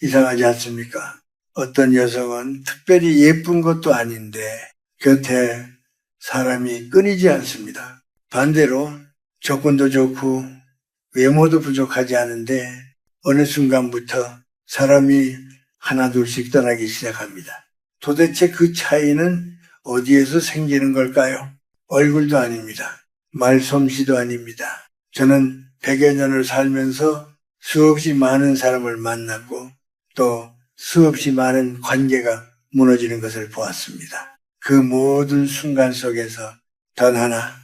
이상하지 않습니까? 어떤 여성은 특별히 예쁜 것도 아닌데 곁에 사람이 끊이지 않습니다. 반대로 조건도 좋고 외모도 부족하지 않은데 어느 순간부터 사람이 하나둘씩 떠나기 시작합니다. 도대체 그 차이는 어디에서 생기는 걸까요? 얼굴도 아닙니다. 말솜씨도 아닙니다. 저는 100여 년을 살면서 수없이 많은 사람을 만났고 또 수없이 많은 관계가 무너지는 것을 보았습니다. 그 모든 순간 속에서 단 하나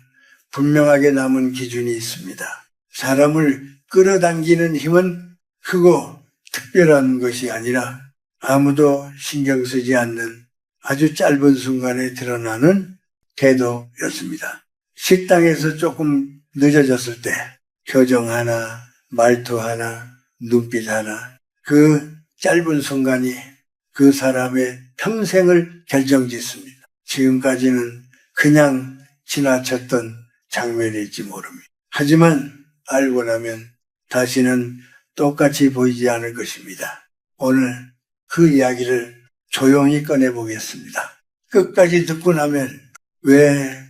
분명하게 남은 기준이 있습니다. 사람을 끌어당기는 힘은 크고 특별한 것이 아니라 아무도 신경 쓰지 않는 아주 짧은 순간에 드러나는 태도였습니다. 식당에서 조금 늦어졌을 때 표정 하나, 말투 하나, 눈빛 하나, 그 짧은 순간이 그 사람의 평생을 결정짓습니다. 지금까지는 그냥 지나쳤던 장면일지 모릅니다. 하지만 알고 나면 다시는 똑같이 보이지 않을 것입니다. 오늘 그 이야기를 조용히 꺼내보겠습니다. 끝까지 듣고 나면 왜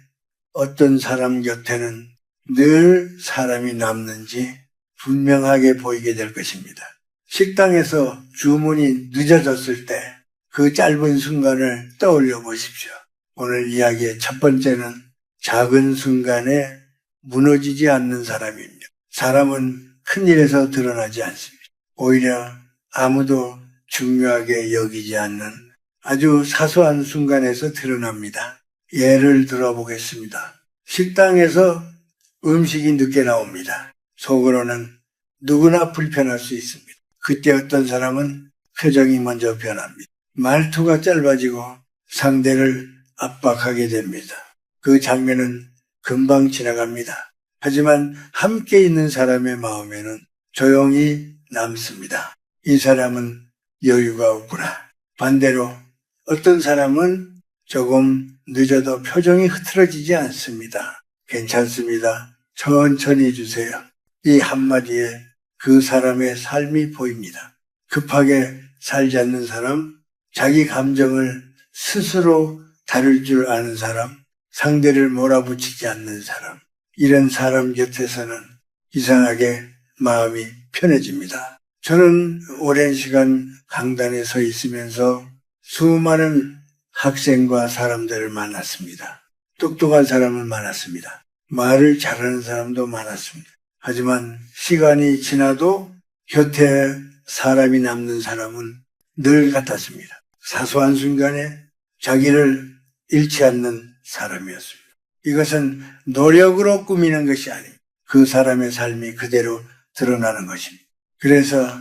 어떤 사람 곁에는 늘 사람이 남는지 분명하게 보이게 될 것입니다. 식당에서 주문이 늦어졌을 때 그 짧은 순간을 떠올려 보십시오. 오늘 이야기의 첫 번째는 작은 순간에 무너지지 않는 사람입니다. 사람은 큰 일에서 드러나지 않습니다. 오히려 아무도 중요하게 여기지 않는 아주 사소한 순간에서 드러납니다. 예를 들어보겠습니다. 식당에서 음식이 늦게 나옵니다. 속으로는 누구나 불편할 수 있습니다. 그때 어떤 사람은 표정이 먼저 변합니다. 말투가 짧아지고 상대를 압박하게 됩니다. 그 장면은 금방 지나갑니다. 하지만 함께 있는 사람의 마음에는 조용히 남습니다. 이 사람은 여유가 없구나. 반대로 어떤 사람은 조금 늦어도 표정이 흐트러지지 않습니다. 괜찮습니다. 천천히 주세요. 이 한마디에 그 사람의 삶이 보입니다. 급하게 살지 않는 사람, 자기 감정을 스스로 다룰 줄 아는 사람, 상대를 몰아붙이지 않는 사람, 이런 사람 곁에서는 이상하게 마음이 편해집니다. 저는 오랜 시간 강단에 서 있으면서 수많은 학생과 사람들을 만났습니다. 똑똑한 사람을 만났습니다. 말을 잘하는 사람도 많았습니다. 하지만 시간이 지나도 곁에 사람이 남는 사람은 늘 같았습니다. 사소한 순간에 자기를 잃지 않는 사람이었습니다. 이것은 노력으로 꾸미는 것이 아닙니다. 그 사람의 삶이 그대로 드러나는 것입니다. 그래서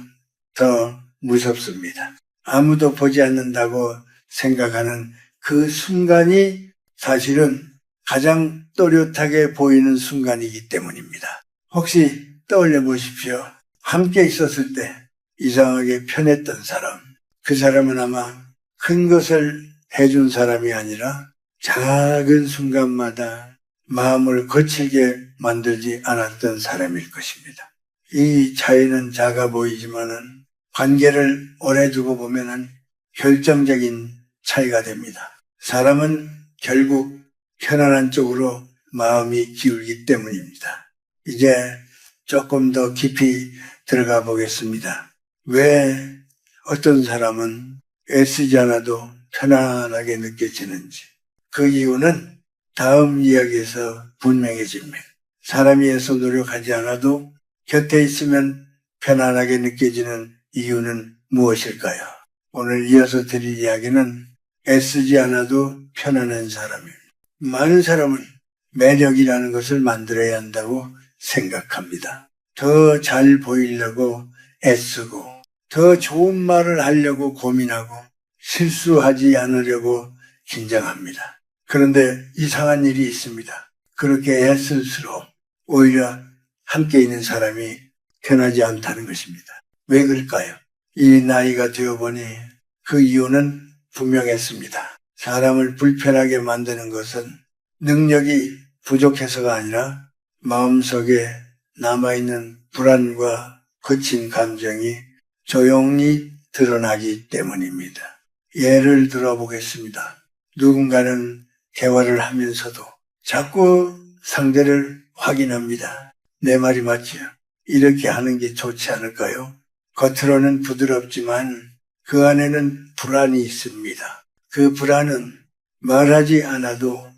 더 무섭습니다. 아무도 보지 않는다고 생각하는 그 순간이 사실은 가장 또렷하게 보이는 순간이기 때문입니다. 혹시 떠올려 보십시오. 함께 있었을 때 이상하게 편했던 사람, 그 사람은 아마 큰 것을 해준 사람이 아니라 작은 순간마다 마음을 거칠게 만들지 않았던 사람일 것입니다. 이 차이는 작아 보이지만은 관계를 오래 두고 보면은 결정적인 차이가 됩니다. 사람은 결국 편안한 쪽으로 마음이 기울기 때문입니다. 이제 조금 더 깊이 들어가 보겠습니다. 왜 어떤 사람은 애쓰지 않아도 편안하게 느껴지는지. 그 이유는 다음 이야기에서 분명해집니다. 사람이 애써 노력하지 않아도 곁에 있으면 편안하게 느껴지는 이유는 무엇일까요? 오늘 이어서 드릴 이야기는 애쓰지 않아도 편안한 사람입니다. 많은 사람은 매력이라는 것을 만들어야 한다고 생각합니다. 더 잘 보이려고 애쓰고 더 좋은 말을 하려고 고민하고 실수하지 않으려고 긴장합니다. 그런데 이상한 일이 있습니다. 그렇게 애쓸수록 오히려 함께 있는 사람이 편하지 않다는 것입니다. 왜 그럴까요? 이 나이가 되어보니 그 이유는 분명했습니다. 사람을 불편하게 만드는 것은 능력이 부족해서가 아니라 마음속에 남아있는 불안과 거친 감정이 조용히 드러나기 때문입니다. 예를 들어보겠습니다. 누군가는 대화를 하면서도 자꾸 상대를 확인합니다. 내 말이 맞지요? 이렇게 하는 게 좋지 않을까요? 겉으로는 부드럽지만 그 안에는 불안이 있습니다. 그 불안은 말하지 않아도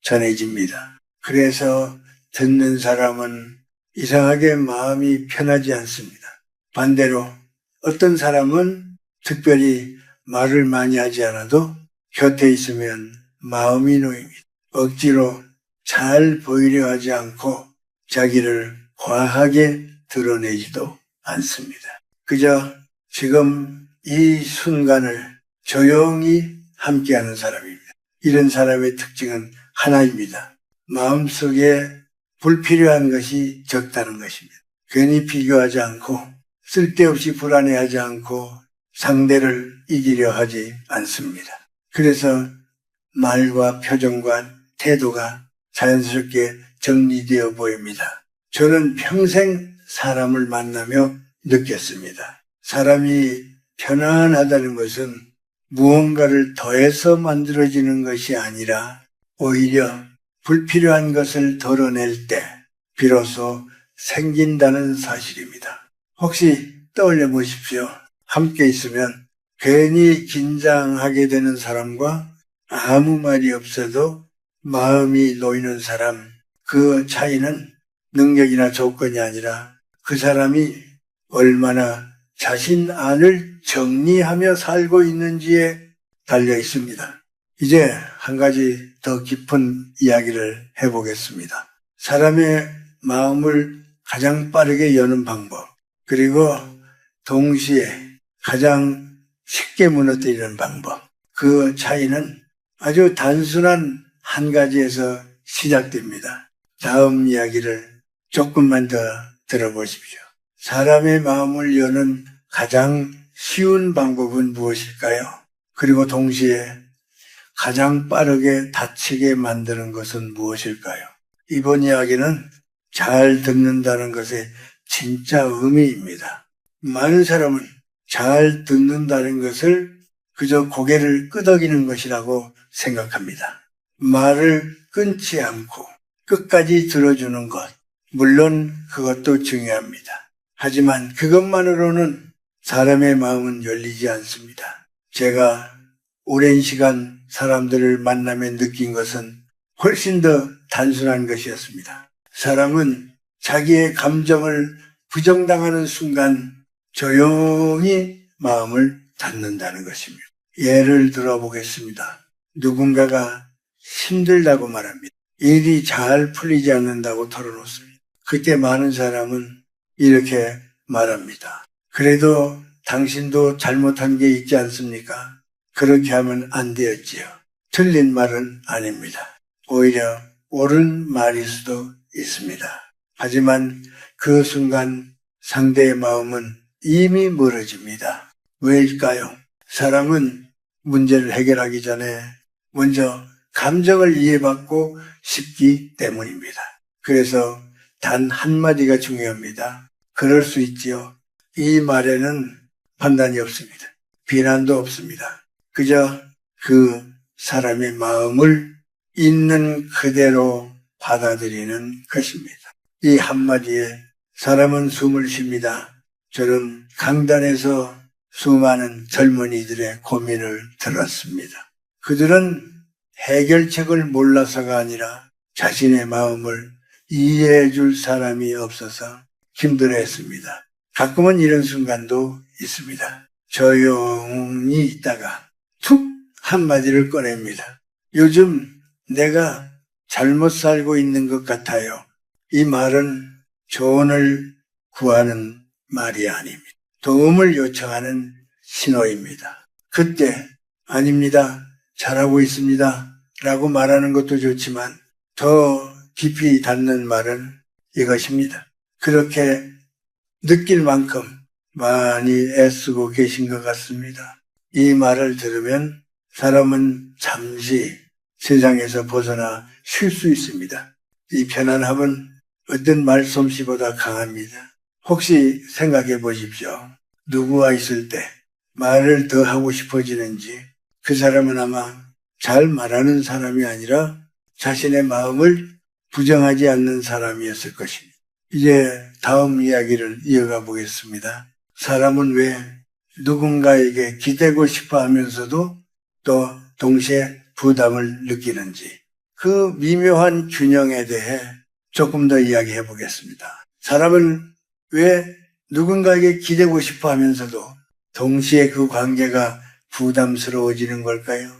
전해집니다. 그래서 듣는 사람은 이상하게 마음이 편하지 않습니다. 반대로 어떤 사람은 특별히 말을 많이 하지 않아도 곁에 있으면 마음이 놓입니다. 억지로 잘 보이려 하지 않고 자기를 과하게 드러내지도 않습니다. 그저 지금 이 순간을 조용히 함께하는 사람입니다. 이런 사람의 특징은 하나입니다. 마음속에 불필요한 것이 적다는 것입니다. 괜히 비교하지 않고 쓸데없이 불안해하지 않고 상대를 이기려 하지 않습니다. 그래서 말과 표정과 태도가 자연스럽게 정리되어 보입니다. 저는 평생 사람을 만나며 느꼈습니다. 사람이 편안하다는 것은 무언가를 더해서 만들어지는 것이 아니라 오히려 불필요한 것을 덜어낼 때 비로소 생긴다는 사실입니다. 혹시 떠올려 보십시오. 함께 있으면 괜히 긴장하게 되는 사람과 아무 말이 없어도 마음이 놓이는 사람, 그 차이는 능력이나 조건이 아니라 그 사람이 얼마나 자신 안을 정리하며 살고 있는지에 달려 있습니다. 이제 한 가지 더 깊은 이야기를 해보겠습니다. 사람의 마음을 가장 빠르게 여는 방법, 그리고 동시에 가장 쉽게 무너뜨리는 방법, 그 차이는 아주 단순한 한 가지에서 시작됩니다. 다음 이야기를 조금만 더 들어보십시오. 사람의 마음을 여는 가장 쉬운 방법은 무엇일까요? 그리고 동시에 가장 빠르게 다치게 만드는 것은 무엇일까요? 이번 이야기는 잘 듣는다는 것의 진짜 의미입니다. 많은 사람은 잘 듣는다는 것을 그저 고개를 끄덕이는 것이라고 생각합니다. 말을 끊지 않고 끝까지 들어주는 것, 물론 그것도 중요합니다. 하지만 그것만으로는 사람의 마음은 열리지 않습니다. 제가 오랜 시간 사람들을 만나며 느낀 것은 훨씬 더 단순한 것이었습니다. 사람은 자기의 감정을 부정당하는 순간 조용히 마음을 닫는다는 것입니다. 예를 들어보겠습니다. 누군가가 힘들다고 말합니다. 일이 잘 풀리지 않는다고 털어놓습니다. 그때 많은 사람은 이렇게 말합니다. 그래도 당신도 잘못한 게 있지 않습니까? 그렇게 하면 안 되었지요. 틀린 말은 아닙니다. 오히려 옳은 말일 수도 있습니다. 하지만 그 순간 상대의 마음은 이미 멀어집니다. 왜일까요? 사람은 문제를 해결하기 전에 먼저 감정을 이해받고 싶기 때문입니다. 그래서 단 한마디가 중요합니다. 그럴 수 있지요. 이 말에는 판단이 없습니다. 비난도 없습니다. 그저 그 사람의 마음을 있는 그대로 받아들이는 것입니다. 이 한마디에 사람은 숨을 쉽니다. 저는 강단에서 수많은 젊은이들의 고민을 들었습니다. 그들은 해결책을 몰라서가 아니라 자신의 마음을 이해해 줄 사람이 없어서 힘들어했습니다. 가끔은 이런 순간도 있습니다. 조용히 있다가 툭 한마디를 꺼냅니다. 요즘 내가 잘못 살고 있는 것 같아요. 이 말은 조언을 구하는 말이 아닙니다. 도움을 요청하는 신호입니다. 그때 아닙니다. 잘하고 있습니다. 라고 말하는 것도 좋지만 더 깊이 닿는 말은 이것입니다. 그렇게 느낄 만큼 많이 애쓰고 계신 것 같습니다. 이 말을 들으면 사람은 잠시 세상에서 벗어나 쉴 수 있습니다. 이 편안함은 어떤 말솜씨보다 강합니다. 혹시 생각해 보십시오. 누구와 있을 때 말을 더 하고 싶어지는지 그 사람은 아마 잘 말하는 사람이 아니라 자신의 마음을 부정하지 않는 사람이었을 것입니다. 이제 다음 이야기를 이어가 보겠습니다. 사람은 왜 누군가에게 기대고 싶어 하면서도 또 동시에 부담을 느끼는지 그 미묘한 균형에 대해 조금 더 이야기해 보겠습니다. 사람은 왜 누군가에게 기대고 싶어 하면서도 동시에 그 관계가 부담스러워지는 걸까요?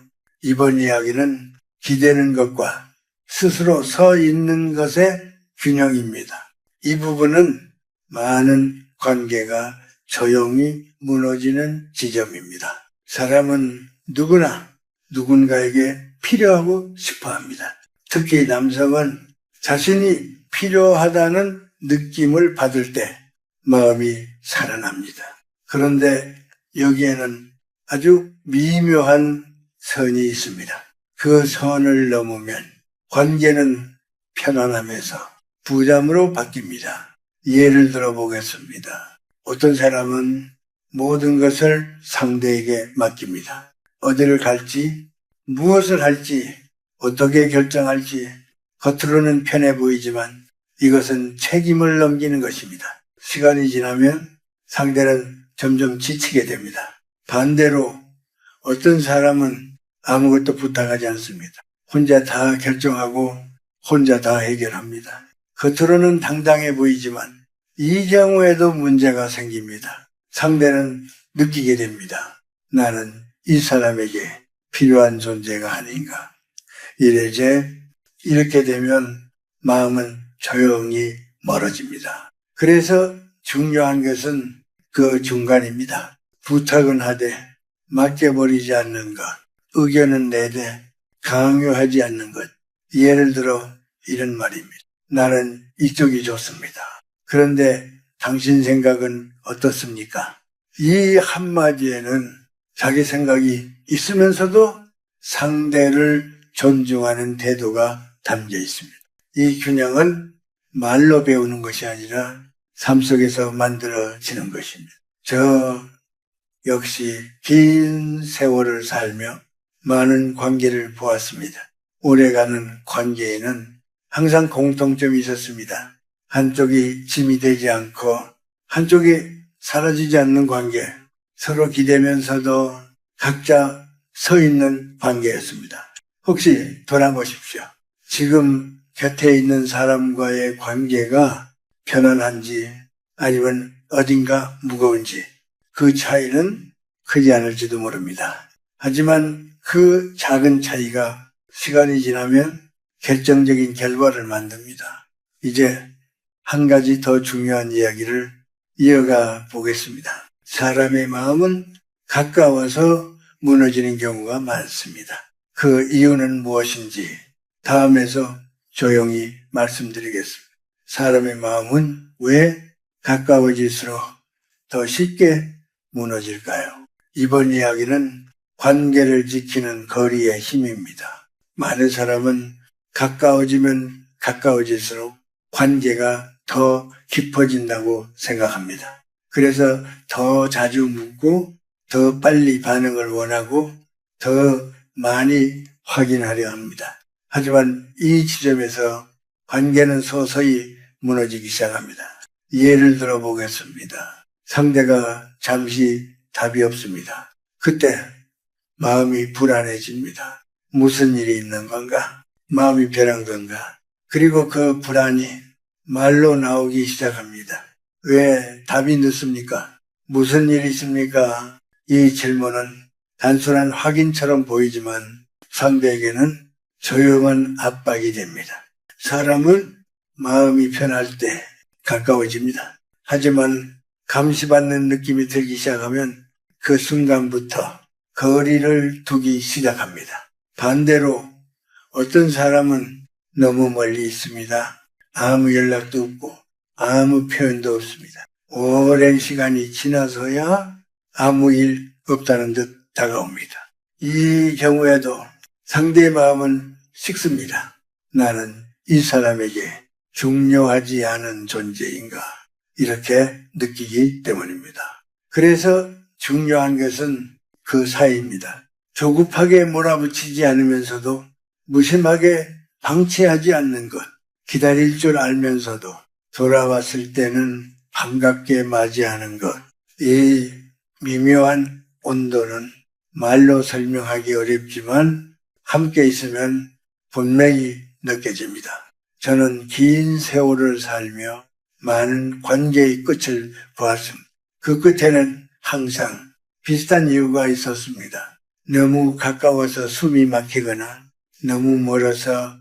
이번 이야기는 기대는 것과 스스로 서 있는 것의 균형입니다. 이 부분은 많은 관계가 조용히 무너지는 지점입니다. 사람은 누구나 누군가에게 필요하고 싶어 합니다. 특히 남성은 자신이 필요하다는 느낌을 받을 때 마음이 살아납니다. 그런데 여기에는 아주 미묘한 선이 있습니다. 그 선을 넘으면 관계는 편안함에서 부담으로 바뀝니다. 예를 들어 보겠습니다. 어떤 사람은 모든 것을 상대에게 맡깁니다. 어디를 갈지, 무엇을 할지, 어떻게 결정할지 겉으로는 편해 보이지만 이것은 책임을 넘기는 것입니다. 시간이 지나면 상대는 점점 지치게 됩니다. 반대로 어떤 사람은 아무것도 부탁하지 않습니다. 혼자 다 결정하고 혼자 다 해결합니다. 겉으로는 당당해 보이지만 이 경우에도 문제가 생깁니다. 상대는 느끼게 됩니다. 나는 이 사람에게 필요한 존재가 아닌가. 이렇게 되면 마음은 조용히 멀어집니다. 그래서 중요한 것은 그 중간입니다. 부탁은 하되 맡겨버리지 않는 것, 의견은 내되 강요하지 않는 것. 예를 들어 이런 말입니다. 나는 이쪽이 좋습니다. 그런데 당신 생각은 어떻습니까? 이 한마디에는 자기 생각이 있으면서도 상대를 존중하는 태도가 담겨 있습니다. 이 균형은 말로 배우는 것이 아니라 삶 속에서 만들어지는 것입니다. 저 역시 긴 세월을 살며 많은 관계를 보았습니다. 오래가는 관계에는 항상 공통점이 있었습니다. 한쪽이 짐이 되지 않고 한쪽이 사라지지 않는 관계, 서로 기대면서도 각자 서 있는 관계였습니다. 혹시 돌아보십시오. 지금 곁에 있는 사람과의 관계가 편안한지 아니면 어딘가 무거운지 그 차이는 크지 않을지도 모릅니다. 하지만 그 작은 차이가 시간이 지나면 결정적인 결과를 만듭니다. 이제 한 가지 더 중요한 이야기를 이어가 보겠습니다. 사람의 마음은 가까워서 무너지는 경우가 많습니다. 그 이유는 무엇인지 다음에서 조용히 말씀드리겠습니다. 사람의 마음은 왜 가까워질수록 더 쉽게 무너질까요? 이번 이야기는 관계를 지키는 거리의 힘입니다. 많은 사람은 가까워지면 가까워질수록 관계가 더 깊어진다고 생각합니다. 그래서 더 자주 묻고 더 빨리 반응을 원하고 더 많이 확인하려 합니다. 하지만 이 지점에서 관계는 서서히 무너지기 시작합니다. 예를 들어 보겠습니다. 상대가 잠시 답이 없습니다. 그때 마음이 불안해집니다. 무슨 일이 있는 건가? 마음이 변한 건가? 그리고 그 불안이 말로 나오기 시작합니다. 왜 답이 늦습니까? 무슨 일이 있습니까? 이 질문은 단순한 확인처럼 보이지만 상대에게는 조용한 압박이 됩니다. 사람은 마음이 편할 때 가까워집니다. 하지만 감시받는 느낌이 들기 시작하면 그 순간부터 거리를 두기 시작합니다. 반대로 어떤 사람은 너무 멀리 있습니다. 아무 연락도 없고 아무 표현도 없습니다. 오랜 시간이 지나서야 아무 일 없다는 듯 다가옵니다. 이 경우에도 상대의 마음은 식습니다. 나는 이 사람에게 중요하지 않은 존재인가 이렇게 느끼기 때문입니다. 그래서 중요한 것은 그 사이입니다. 조급하게 몰아붙이지 않으면서도 무심하게 방치하지 않는 것, 기다릴 줄 알면서도 돌아왔을 때는 반갑게 맞이하는 것, 이 미묘한 온도는 말로 설명하기 어렵지만 함께 있으면 분명히 느껴집니다. 저는 긴 세월을 살며 많은 관계의 끝을 보았습니다. 그 끝에는 항상 비슷한 이유가 있었습니다. 너무 가까워서 숨이 막히거나 너무 멀어서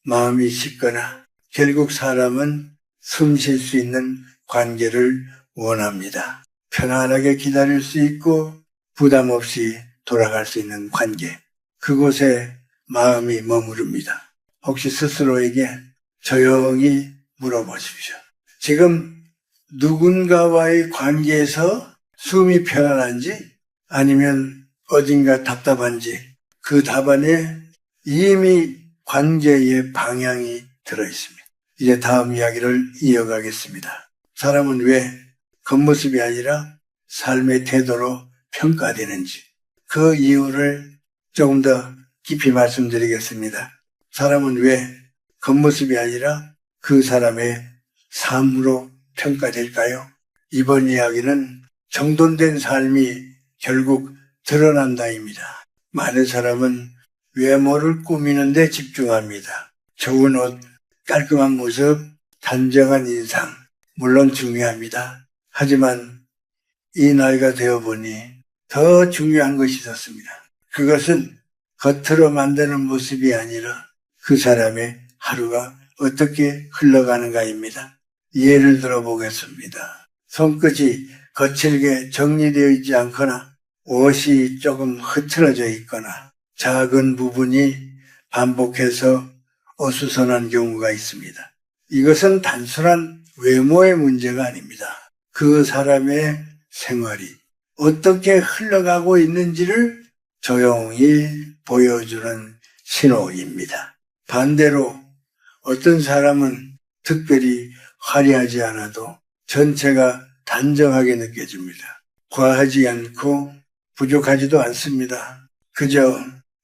마음이 식거나 결국 사람은 숨 쉴 수 있는 관계를 원합니다. 편안하게 기다릴 수 있고 부담 없이 돌아갈 수 있는 관계. 그곳에 마음이 머무릅니다. 혹시 스스로에게 조용히 물어보십시오. 지금 누군가와의 관계에서 숨이 편안한지 아니면 어딘가 답답한지 그 답안에 이미 관계의 방향이 들어있습니다. 이제 다음 이야기를 이어가겠습니다. 사람은 왜 겉모습이 아니라 삶의 태도로 평가되는지 그 이유를 조금 더 깊이 말씀드리겠습니다. 사람은 왜 겉모습이 아니라 그 사람의 삶으로 평가될까요? 이번 이야기는 정돈된 삶이 결국 드러난다입니다. 많은 사람은 외모를 꾸미는 데 집중합니다. 좋은 옷, 깔끔한 모습, 단정한 인상, 물론 중요합니다. 하지만 이 나이가 되어보니 더 중요한 것이 있었습니다. 그것은 겉으로 만드는 모습이 아니라 그 사람의 하루가 어떻게 흘러가는가입니다. 예를 들어 보겠습니다. 손끝이 거칠게 정리되어 있지 않거나 옷이 조금 흐트러져 있거나 작은 부분이 반복해서 어수선한 경우가 있습니다. 이것은 단순한 외모의 문제가 아닙니다. 그 사람의 생활이 어떻게 흘러가고 있는지를 조용히 보여주는 신호입니다. 반대로 어떤 사람은 특별히 화려하지 않아도 전체가 단정하게 느껴집니다. 과하지 않고 부족하지도 않습니다. 그저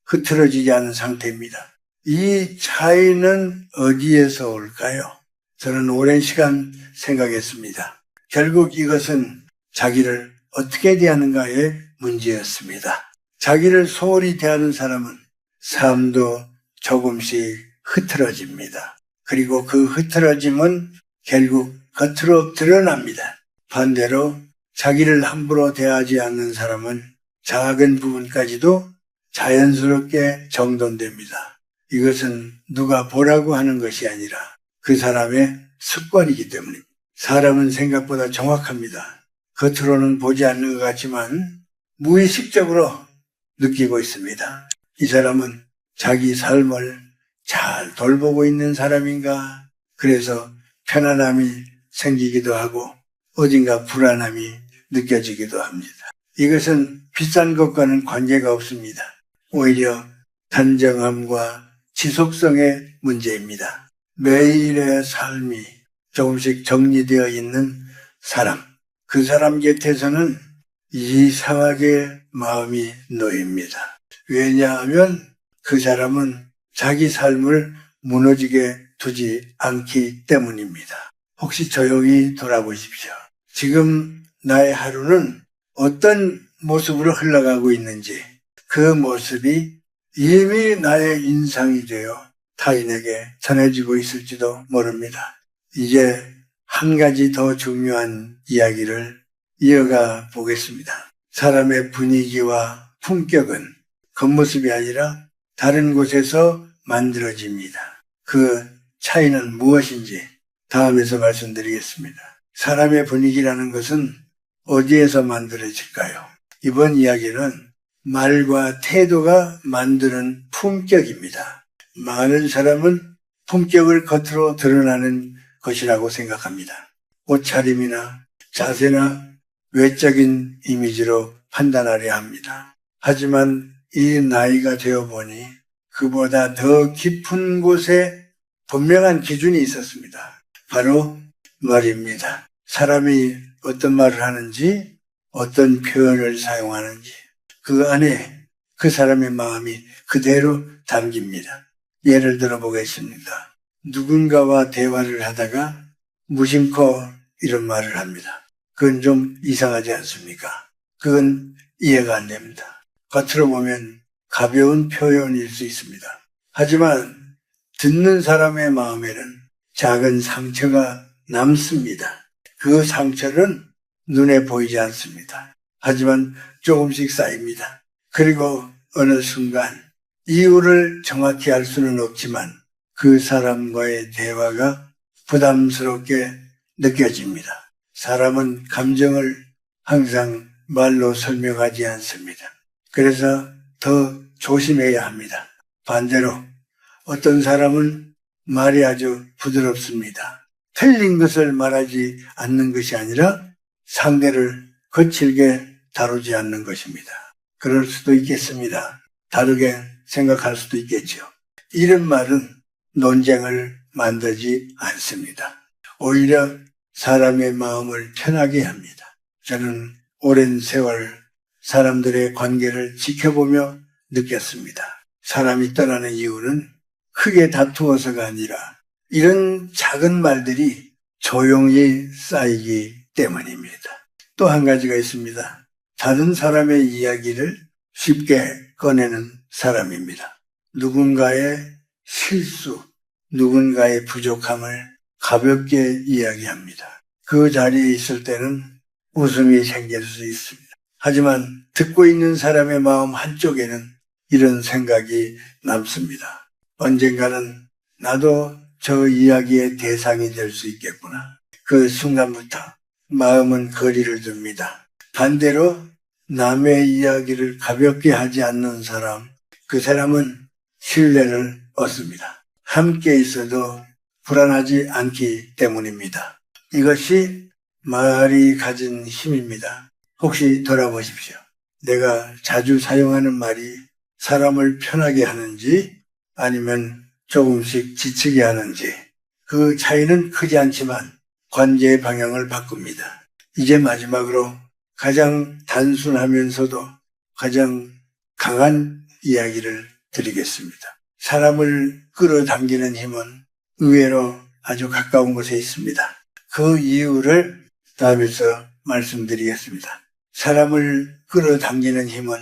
흐트러지지 않은 상태입니다. 이 차이는 어디에서 올까요? 저는 오랜 시간 생각했습니다. 결국 이것은 자기를 어떻게 대하는가의 문제였습니다. 자기를 소홀히 대하는 사람은 삶도 조금씩 흐트러집니다. 그리고 그 흐트러짐은 결국 겉으로 드러납니다. 반대로 자기를 함부로 대하지 않는 사람은 작은 부분까지도 자연스럽게 정돈됩니다. 이것은 누가 보라고 하는 것이 아니라 그 사람의 습관이기 때문입니다. 사람은 생각보다 정확합니다. 겉으로는 보지 않는 것 같지만 무의식적으로 느끼고 있습니다. 이 사람은 자기 삶을 잘 돌보고 있는 사람인가? 그래서 편안함이 생기기도 하고 어딘가 불안함이 느껴지기도 합니다. 이것은 비싼 것과는 관계가 없습니다. 오히려 단정함과 지속성의 문제입니다. 매일의 삶이 조금씩 정리되어 있는 사람, 그 사람 곁에서는 이상하게 마음이 놓입니다. 왜냐하면 그 사람은 자기 삶을 무너지게 두지 않기 때문입니다. 혹시 조용히 돌아보십시오. 지금 나의 하루는 어떤 모습으로 흘러가고 있는지 그 모습이 이미 나의 인상이 되어 타인에게 전해지고 있을지도 모릅니다. 이제 한 가지 더 중요한 이야기를 이어가 보겠습니다. 사람의 분위기와 품격은 겉모습이 아니라 다른 곳에서 만들어집니다. 그 차이는 무엇인지 다음에서 말씀드리겠습니다. 사람의 분위기라는 것은 어디에서 만들어질까요? 이번 이야기는 말과 태도가 만드는 품격입니다. 많은 사람은 품격을 겉으로 드러나는 것이라고 생각합니다. 옷차림이나 자세나 외적인 이미지로 판단하려 합니다. 하지만 이 나이가 되어보니 그보다 더 깊은 곳에 분명한 기준이 있었습니다. 바로 말입니다. 사람이 어떤 말을 하는지, 어떤 표현을 사용하는지 그 안에 그 사람의 마음이 그대로 담깁니다. 예를 들어 보겠습니다. 누군가와 대화를 하다가 무심코 이런 말을 합니다. 그건 좀 이상하지 않습니까? 그건 이해가 안 됩니다. 겉으로 보면 가벼운 표현일 수 있습니다. 하지만 듣는 사람의 마음에는 작은 상처가 남습니다. 그 상처는 눈에 보이지 않습니다. 하지만 조금씩 쌓입니다. 그리고 어느 순간 이유를 정확히 알 수는 없지만 그 사람과의 대화가 부담스럽게 느껴집니다. 사람은 감정을 항상 말로 설명하지 않습니다. 그래서 더 조심해야 합니다. 반대로 어떤 사람은 말이 아주 부드럽습니다. 틀린 것을 말하지 않는 것이 아니라 상대를 거칠게 다루지 않는 것입니다. 그럴 수도 있겠습니다. 다르게 생각할 수도 있겠죠. 이런 말은 논쟁을 만들지 않습니다. 오히려 사람의 마음을 편하게 합니다. 저는 오랜 세월 사람들의 관계를 지켜보며 느꼈습니다. 사람이 떠나는 이유는 크게 다투어서가 아니라 이런 작은 말들이 조용히 쌓이기 때문입니다. 또 한 가지가 있습니다. 다른 사람의 이야기를 쉽게 꺼내는 사람입니다. 누군가의 실수, 누군가의 부족함을 가볍게 이야기합니다. 그 자리에 있을 때는 웃음이 생길 수 있습니다. 하지만 듣고 있는 사람의 마음 한쪽에는 이런 생각이 남습니다. 언젠가는 나도 저 이야기의 대상이 될 수 있겠구나. 그 순간부터 마음은 거리를 둡니다. 반대로 남의 이야기를 가볍게 하지 않는 사람, 그 사람은 신뢰를 얻습니다. 함께 있어도 불안하지 않기 때문입니다. 이것이 말이 가진 힘입니다. 혹시 돌아보십시오. 내가 자주 사용하는 말이 사람을 편하게 하는지 아니면 조금씩 지치게 하는지 그 차이는 크지 않지만 관계의 방향을 바꿉니다. 이제 마지막으로 가장 단순하면서도 가장 강한 이야기를 드리겠습니다. 사람을 끌어당기는 힘은 의외로 아주 가까운 곳에 있습니다. 그 이유를 다음에서 말씀드리겠습니다. 사람을 끌어당기는 힘은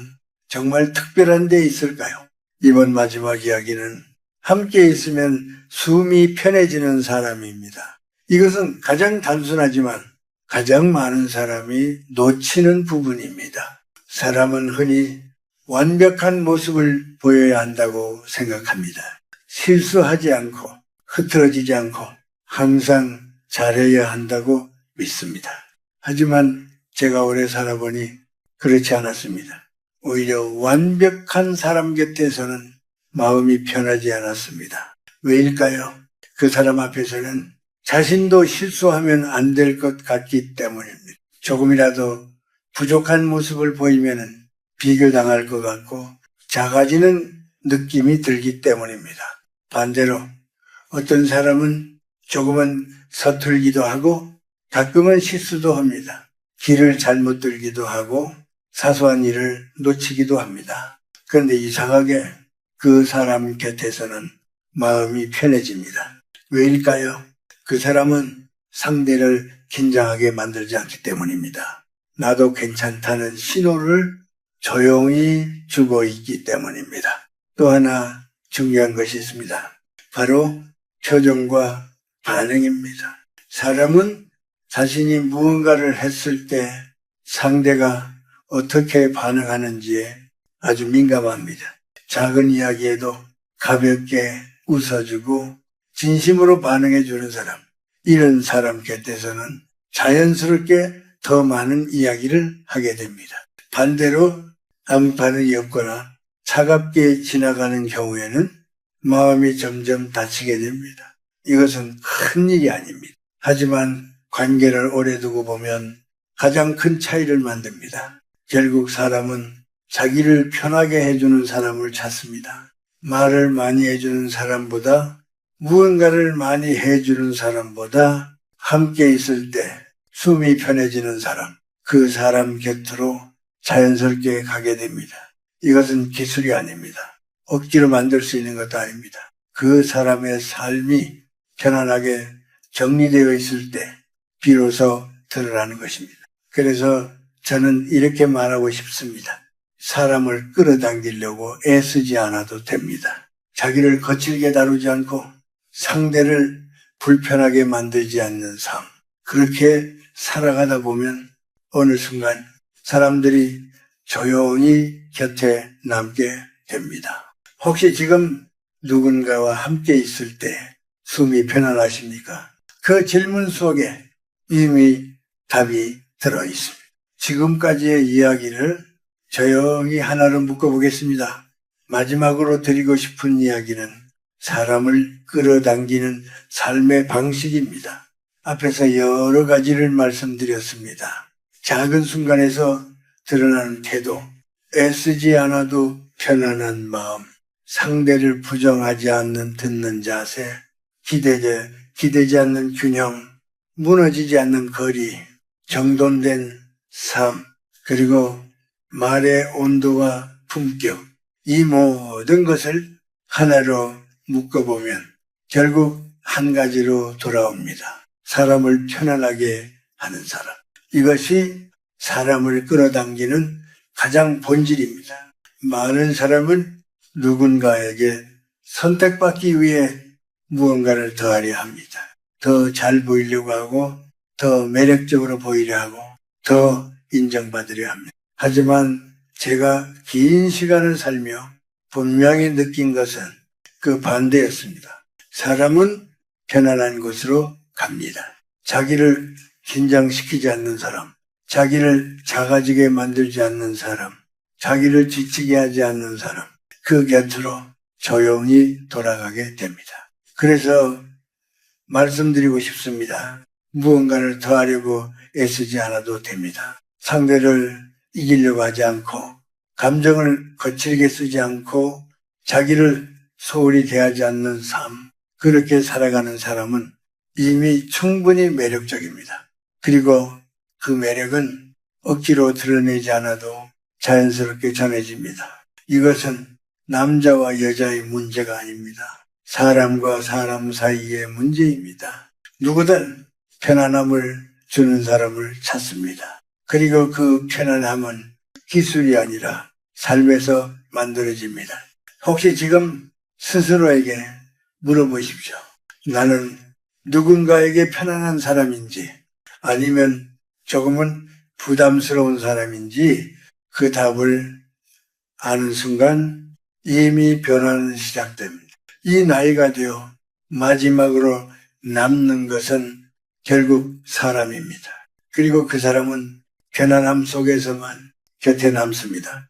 정말 특별한 데 있을까요? 이번 마지막 이야기는 함께 있으면 숨이 편해지는 사람입니다. 이것은 가장 단순하지만 가장 많은 사람이 놓치는 부분입니다. 사람은 흔히 완벽한 모습을 보여야 한다고 생각합니다. 실수하지 않고 흐트러지지 않고 항상 잘해야 한다고 믿습니다. 하지만 제가 오래 살아보니 그렇지 않았습니다. 오히려 완벽한 사람 곁에서는 마음이 편하지 않았습니다. 왜일까요? 그 사람 앞에서는 자신도 실수하면 안 될 것 같기 때문입니다. 조금이라도 부족한 모습을 보이면 비교당할 것 같고 작아지는 느낌이 들기 때문입니다. 반대로 어떤 사람은 조금은 서툴기도 하고 가끔은 실수도 합니다. 길을 잘못 들기도 하고 사소한 일을 놓치기도 합니다. 그런데 이상하게 그 사람 곁에서는 마음이 편해집니다. 왜일까요? 그 사람은 상대를 긴장하게 만들지 않기 때문입니다. 나도 괜찮다는 신호를 조용히 주고 있기 때문입니다. 또 하나 중요한 것이 있습니다. 바로 표정과 반응입니다. 사람은 자신이 무언가를 했을 때 상대가 어떻게 반응하는지에 아주 민감합니다. 작은 이야기에도 가볍게 웃어주고 진심으로 반응해주는 사람, 이런 사람 곁에서는 자연스럽게 더 많은 이야기를 하게 됩니다. 반대로 아무 반응이 없거나 차갑게 지나가는 경우에는 마음이 점점 다치게 됩니다. 이것은 큰 일이 아닙니다. 하지만 관계를 오래 두고 보면 가장 큰 차이를 만듭니다. 결국 사람은 자기를 편하게 해주는 사람을 찾습니다. 말을 많이 해주는 사람보다 무언가를 많이 해주는 사람보다 함께 있을 때 숨이 편해지는 사람, 그 사람 곁으로 자연스럽게 가게 됩니다. 이것은 기술이 아닙니다. 억지로 만들 수 있는 것도 아닙니다. 그 사람의 삶이 편안하게 정리되어 있을 때 비로소 드러나는 것입니다. 그래서 저는 이렇게 말하고 싶습니다. 사람을 끌어당기려고 애쓰지 않아도 됩니다. 자기를 거칠게 다루지 않고 상대를 불편하게 만들지 않는 삶. 그렇게 살아가다 보면 어느 순간 사람들이 조용히 곁에 남게 됩니다. 혹시 지금 누군가와 함께 있을 때 숨이 편안하십니까? 그 질문 속에 이미 답이 들어있습니다. 지금까지의 이야기를 조용히 하나로 묶어보겠습니다. 마지막으로 드리고 싶은 이야기는 사람을 끌어당기는 삶의 방식입니다. 앞에서 여러 가지를 말씀드렸습니다. 작은 순간에서 드러나는 태도, 애쓰지 않아도 편안한 마음, 상대를 부정하지 않는 듣는 자세, 기대지 않는 균형, 무너지지 않는 거리, 정돈된 삶, 그리고 말의 온도와 품격, 이 모든 것을 하나로 묶어보면 결국 한 가지로 돌아옵니다. 사람을 편안하게 하는 사람. 이것이 사람을 끌어당기는 가장 본질입니다. 많은 사람은 누군가에게 선택받기 위해 무언가를 더하려 합니다. 더 잘 보이려고 하고, 더 매력적으로 보이려 하고, 더 인정받으려 합니다. 하지만 제가 긴 시간을 살며 분명히 느낀 것은 그 반대였습니다. 사람은 편안한 곳으로 갑니다. 자기를 긴장시키지 않는 사람, 자기를 작아지게 만들지 않는 사람, 자기를 지치게 하지 않는 사람, 그 곁으로 조용히 돌아가게 됩니다. 그래서 말씀드리고 싶습니다. 무언가를 더하려고 애쓰지 않아도 됩니다. 상대를 이기려고 하지 않고, 감정을 거칠게 쓰지 않고, 자기를 소홀히 대하지 않는 삶, 그렇게 살아가는 사람은 이미 충분히 매력적입니다. 그리고 그 매력은 억지로 드러내지 않아도 자연스럽게 전해집니다. 이것은 남자와 여자의 문제가 아닙니다. 사람과 사람 사이의 문제입니다. 누구든 편안함을 주는 사람을 찾습니다. 그리고 그 편안함은 기술이 아니라 삶에서 만들어집니다. 혹시 지금 스스로에게 물어보십시오. 나는 누군가에게 편안한 사람인지 아니면 조금은 부담스러운 사람인지 그 답을 아는 순간 이미 변화는 시작됩니다. 이 나이가 되어 마지막으로 남는 것은 결국 사람입니다. 그리고 그 사람은 편안함 속에서만 곁에 남습니다.